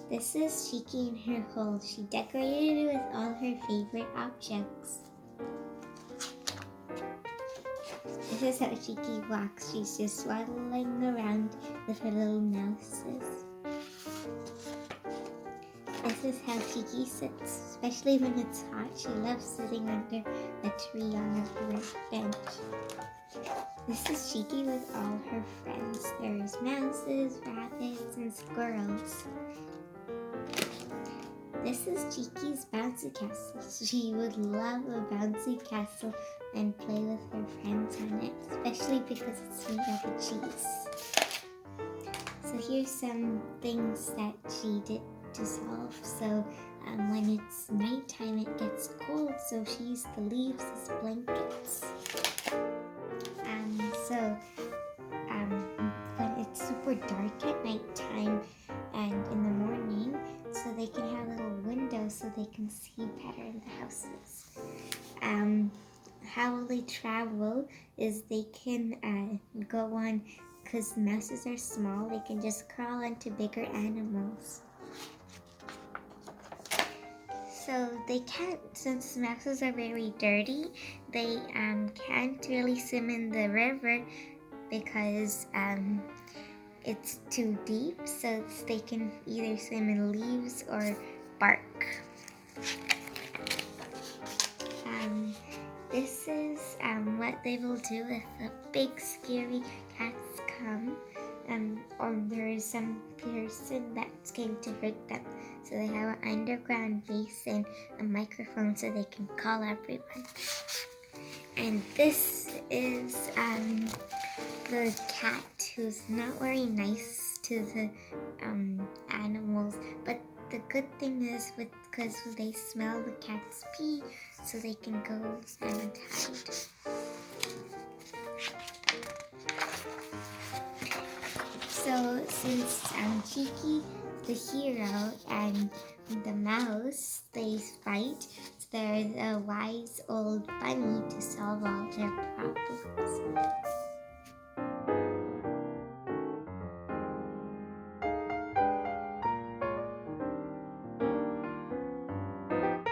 This is Cheeky in her hole. She decorated it with all her favorite objects. This is how Cheeky walks. She's just waddling around with her little mouses. This is how Cheeky sits, especially when it's hot. She loves sitting under a tree on a red bench. This is Cheeky with all her friends. There's mouses, rabbits, and squirrels. This is Cheeky's bouncy castle. She would love a bouncy castle and play with her friends on it, especially because it's made out of cheese. So here's some things that she did to solve. So when it's nighttime, it gets cold, so she used the leaves as blankets. When it's super dark at nighttime and in the morning, so they can have little windows so they can see better in the houses. How they travel is they can go on, because mouses are small, they can just crawl onto bigger animals. So they can't, since mouses are very dirty, they can't really swim in the river because it's too deep, so they can either swim in leaves or bark. This is what they will do if a big scary cats come, or there is some person that's going to hurt them. So they have an underground base and a microphone so they can call everyone. And this is the cat who's not very nice to the animals, but the good thing is because they smell the cat's pee, so they can go and hide. So since Cheeky, the hero, and the mouse, they fight, so there's a wise old bunny to solve all their problems.